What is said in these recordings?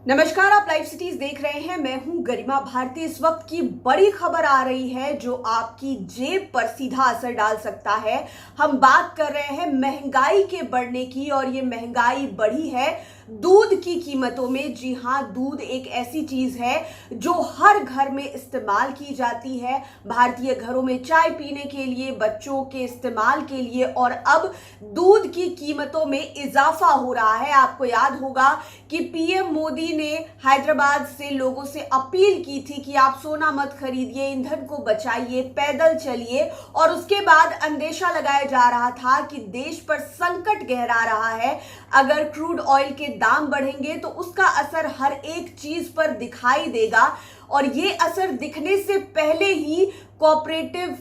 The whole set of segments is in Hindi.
नमस्कार, आप लाइव सिटीज देख रहे हैं। मैं हूं गरिमा भारती। इस वक्त की बड़ी खबर आ रही है जो आपकी जेब पर सीधा असर डाल सकता है। हम बात कर रहे हैं महंगाई के बढ़ने की, और ये महंगाई बढ़ी है दूध की कीमतों में। जी हां, दूध एक ऐसी चीज है जो हर घर में इस्तेमाल की जाती है। भारतीय घरों में चाय पीने के लिए, बच्चों के इस्तेमाल के लिए, और अब दूध की कीमतों में इजाफा हो रहा है। आपको याद होगा कि पीएम मोदी ने हैदराबाद से लोगों से अपील की थी कि आप सोना मत खरीदिए, ईंधन को बचाइए, पैदल चलिए। और उसके बाद अंदेशा लगाया जा रहा था कि देश पर संकट गहरा रहा है। अगर क्रूड ऑयल के दाम बढ़ेंगे तो उसका असर हर एक चीज पर दिखाई देगा। और ये असर दिखने से पहले ही कोऑपरेटिव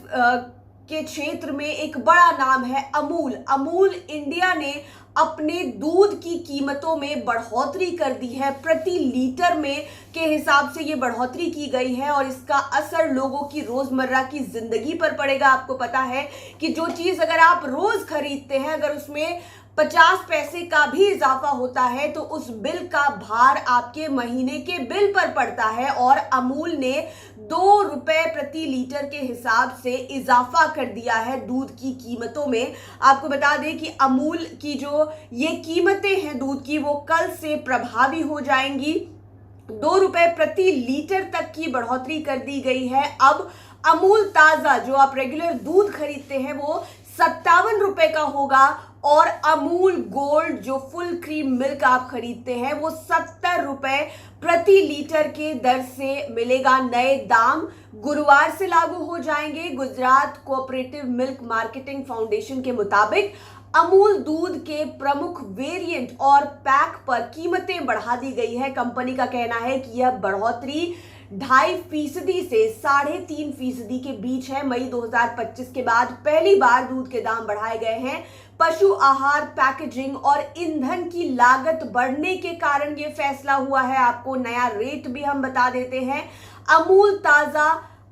के क्षेत्र में एक बड़ा नाम है अमूल। अमूल इंडिया ने अपने दूध की कीमतों में बढ़ोतरी कर दी है। प्रति लीटर में के हिसाब से ये बढ़ोतरी की गई है, और इसका असर लोगों की रोजमर्रा की जिंदगी पर पड़ेगा। आपको पता है कि जो चीज अगर आप रोज खरीदते हैं, अगर उसमें 50 पैसे का भी इजाफा होता है तो उस बिल का भार आपके महीने के बिल पर पड़ता है। और अमूल ने 2 रुपए प्रति लीटर के हिसाब से इजाफा कर दिया है दूध की कीमतों में। आपको बता दें कि अमूल की जो ये कीमतें हैं दूध की, वो कल से प्रभावी हो जाएंगी। 2 रुपए प्रति लीटर तक की बढ़ोतरी कर दी गई है। अब अमूल ताजा जो आप रेगुलर दूध खरीदते हैं वो 57 रुपए का होगा, और अमूल गोल्ड जो फुल क्रीम मिल्क आप खरीदते हैं वो 70 रुपए प्रति लीटर के दर से मिलेगा। नए दाम गुरुवार से लागू हो जाएंगे। Gujarat cooperative milk marketing foundation के मुताबिक अमूल दूध के प्रमुख वेरिएंट और पैक पर कीमतें बढ़ा दी गई है। कंपनी का कहना है कि यह बढ़ोतरी 2.5% से 3.5% के बीच है। मई 2025 के बाद पहली बार दूध के दाम बढ़ाए गए हैं। पशु आहार, पैकेजिंग और ईंधन की लागत बढ़ने के कारण यह फैसला हुआ है। आपको नया रेट भी हम बता देते हैं। अमूल ताजा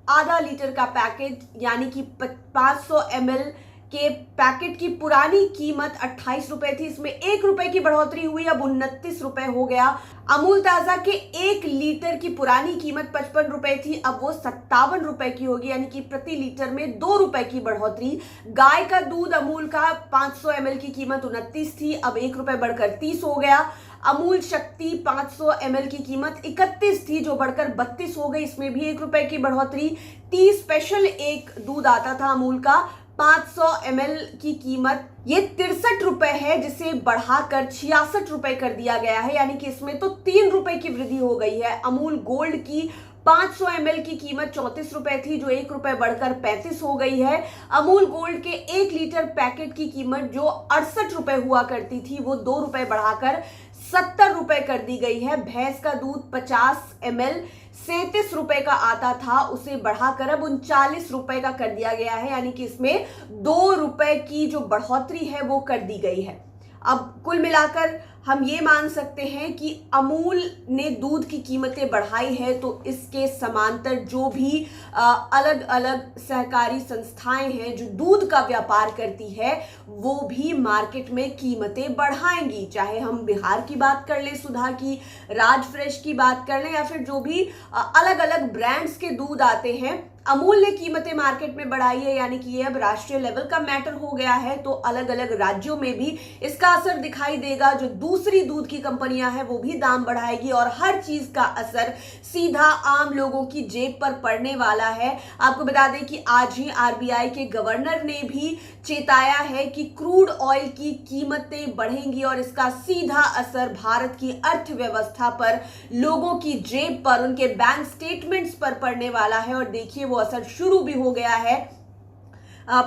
आधा लीटर का पैकेट यानी कि 500 ml के पैकेट की पुरानी कीमत 28 रुपए थी। इसमें 1 रुपए की बढ़ोतरी हुई, अब 29 रुपए हो गया। अमूल ताजा के 1 लीटर की पुरानी कीमत 55 रुपए थी, अब वो 57 रुपए की होगी, यानी कि प्रति लीटर में 2 रुपए की बढ़ोतरी। गाय का दूध अमूल का 500 ml की कीमत 29 थी, अब 1 रुपए बढ़कर 30 हो गया। अमूल शक्ति 500 ml की कीमत 31 थी, जो बढ़कर 32 हो गई, इसमें भी 1 रुपए की बढ़ोतरी। टी स्पेशल एक दूध आता था अमूल का 500 ml की कीमत, ये 63 रुपए है, जिसे बढ़ाकर 66 रुपए कर दिया गया है, यानी कि इसमें तो 3 रुपए की वृद्धि हो गई है। अमूल गोल्ड की 500 ml की कीमत 34 रुपए थी, जो 1 रुपए बढ़कर 35 हो गई है। अमूल गोल्ड के 1 लीटर पैकेट की कीमत जो 68 रुपए हुआ करती थी, वो 2 रुपए बढ़ाकर 70 रुपए कर दी गई है। भैंस का दूध 50 ml 37 रुपए का आता था, उसे बढ़ाकर अब 39 रुपए का कर दिया गया है, यानी कि इसमें 2 रुपए की जो बढ़ोतरी है वो कर दी गई है। अब कुल मिलाकर हम ये मान सकते हैं कि अमूल ने दूध की कीमतें बढ़ाई है, तो इसके समांतर जो भी अलग अलग सहकारी संस्थाएं हैं जो दूध का व्यापार करती है, वो भी मार्केट में कीमतें बढ़ाएंगी। चाहे हम बिहार की बात कर लें, सुधा की, राज फ्रेश की बात कर लें, या फिर जो भी अलग अलग ब्रांड्स के दूध आते हैं, अमूल ने कीमतें मार्केट में बढ़ाई है, यानी कि ये अब राष्ट्रीय लेवल का मैटर हो गया है। तो अलग अलग राज्यों में भी इसका असर दिखाई देगा। जो दूसरी दूध की कंपनियां हैं वो भी दाम बढ़ाएगी, और हर चीज का असर सीधा आम लोगों की जेब पर पड़ने वाला है। आपको बता दें कि आज ही आरबीआई के गवर्नर ने भी चेताया है कि क्रूड ऑयल की कीमतें बढ़ेंगी, और इसका सीधा असर भारत की अर्थव्यवस्था पर, लोगों की जेब पर, उनके बैंक स्टेटमेंट्स पर पड़ने वाला है। और देखिए वो असर शुरू भी हो गया है।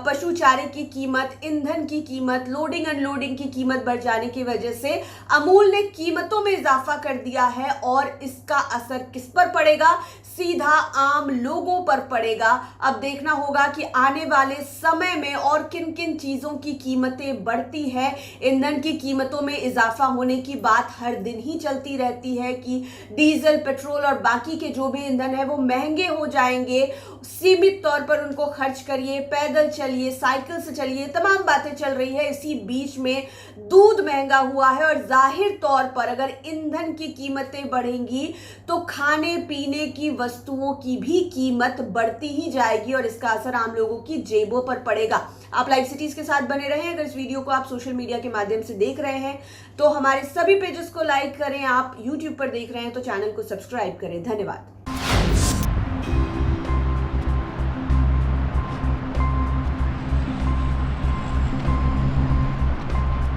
पशु चारे की कीमत, ईंधन की कीमत, लोडिंग अनलोडिंग की कीमत बढ़ जाने की वजह से अमूल ने कीमतों में इजाफा कर दिया है, और इसका असर किस पर पड़ेगा? सीधा आम लोगों पर पड़ेगा। अब देखना होगा कि आने वाले समय में और किन किन चीजों की कीमतें बढ़ती है। ईंधन की कीमतों में इजाफा होने की बात हर दिन ही चलती रहती है कि डीजल, पेट्रोल और बाकी के जो भी ईंधन है वो महंगे हो जाएंगे। सीमित तौर पर उनको खर्च करिए, पैदल चलिए, साइकिल से चलिए, तमाम बातें चल रही है। इसी बीच में दूध महंगा हुआ है और जाहिर तौर पर अगर ईंधन की कीमतें बढ़ेंगी तो खाने पीने की वस्तुओं की भी कीमत बढ़ती ही जाएगी और इसका असर आम लोगों की जेबों पर पड़ेगा। आप लाइव सिटीज के साथ बने रहें। अगर इस वीडियो को आप सोशल मीडिया के माध्यम से देख रहे हैं तो हमारे सभी पेजेस को लाइक करें। आप यूट्यूब पर देख रहे हैं तो चैनल को सब्सक्राइब करें। धन्यवाद।